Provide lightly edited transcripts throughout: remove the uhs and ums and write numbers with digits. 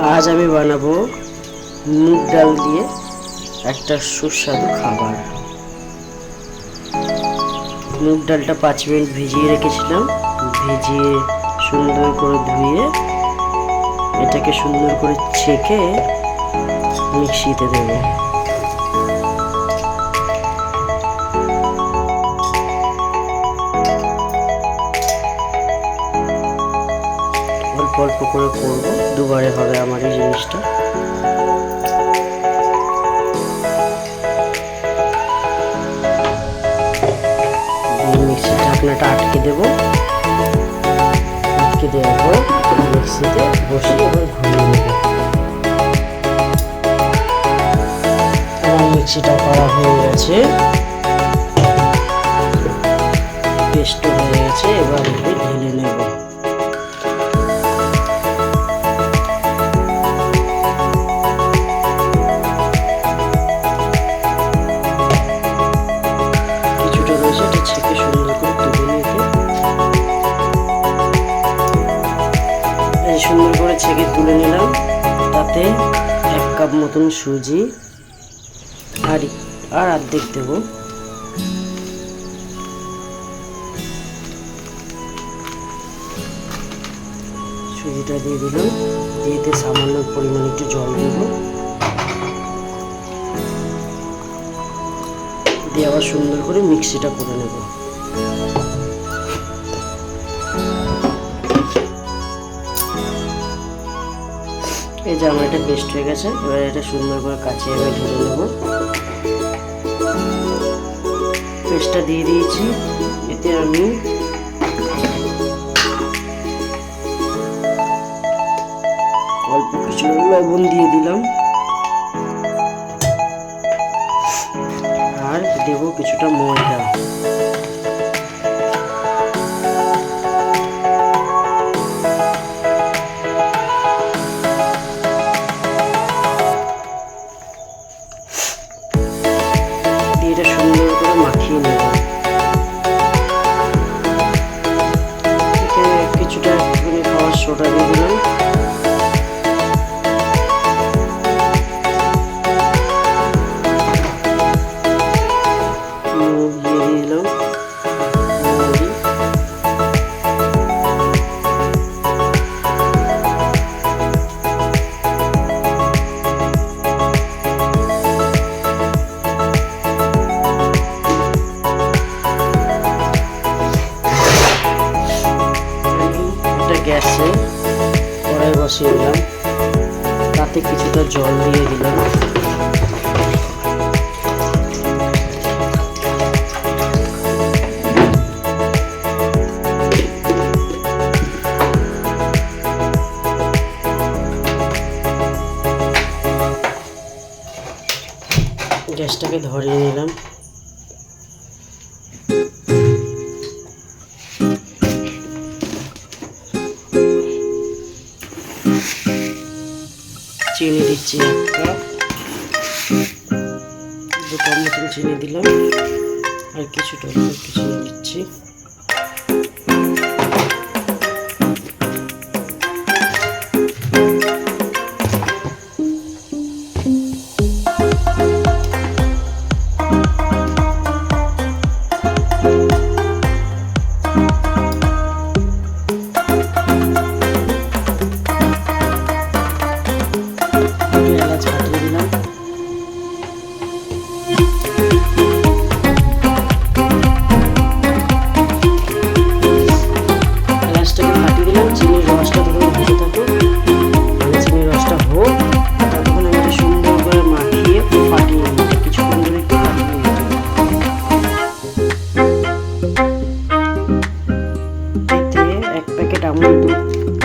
আজ আমি বানাবো মুগ ডাল দিয়ে একটা সুস্বাদু খাবার। মুগ ডালটা 5 মিনিট ভিজিয়ে রেখেছিলাম। ভিজিয়ে সুন্দর করে ধুয়ে এটাকে সুন্দর করে ছেঁকে মিক্সিতে দেবো। অল্প অল্প করে করবো, দুবারে হবে আমার এই জিনিসটা। মিক্সির ঢাকনাটা আটকে দেবো। আটকে দেওয়ার পর মিক্সিতে বসিয়ে এবার ঘুরিয়ে নেব। আমার মিক্সিটা করা হয়ে গেছে, পেস্ট হয়ে গেছে। এবার এটাকে ঢেলে নেব। ছেঁকে সুন্দর করে তুলে নিতে, সুন্দর করে ছেঁকে তুলে নিলাম। তাতে 1 কাপ মতন সুজি আর অর্ধেক দেবো। সুজিটা দিয়ে দিলাম, দিয়ে সামান্য পরিমাণ একটু জল দেবো, দিয়ে আবার সুন্দর করে মিক্সিটা করে নেব। এই যে আমার এটা পেস্ট হয়ে গেছে। এবার এটা সুন্দর করে কাছে এবার ঢেলে নেব। পেস্টটা দিয়ে দিয়েছি। এতে আমি অল্প কিছু লবণ দিয়ে দিলাম আর দেব কিছুটা ময়দা। দিয়ে এটা সুন্দর করে মাখিয়ে নেব। কিছুটা খাওয়ার সোডা দিয়ে দিলাম। গ্যাসে কড়াই বসিয়ে দিলাম, তাতে কিছুটা জল দিয়ে দিলাম। গ্যাসটাকে ধরিয়ে নিলাম। চিনি দিচ্ছি 1 কাপ, 2 কাপ মতন চিনি দিলাম আর কিছুটা চিনি দিচ্ছি।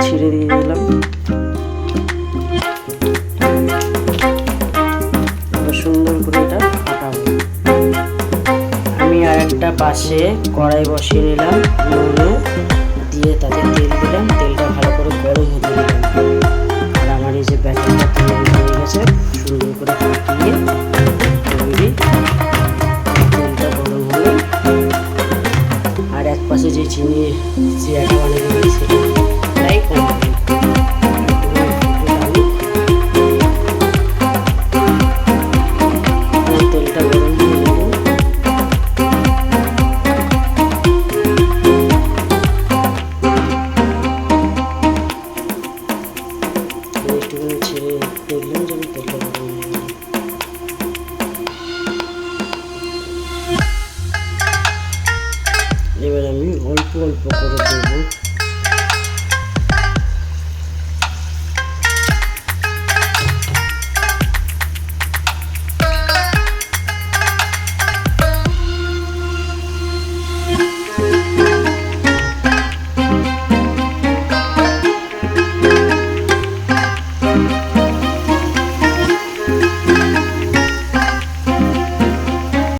ছিঁড়ে দিয়ে দিলাম। সুন্দর করে এটা ফাটাবো। আমি আর একটা পাশে কড়াই বসিয়ে নিলাম, নুনে দিয়ে তাতে তেল দিলাম। তেলটা ভালো করে গরম হতে দিলাম। আর আমার এই যে ব্যাটারটা তৈরি হয়ে গেছে, সুন্দর করে ফাটিয়ে তৈরি। তেলটা গরম হলে আর এক পাশে যে চিনি চিয়াটা বানিয়ে দিই সেটা অল্প করে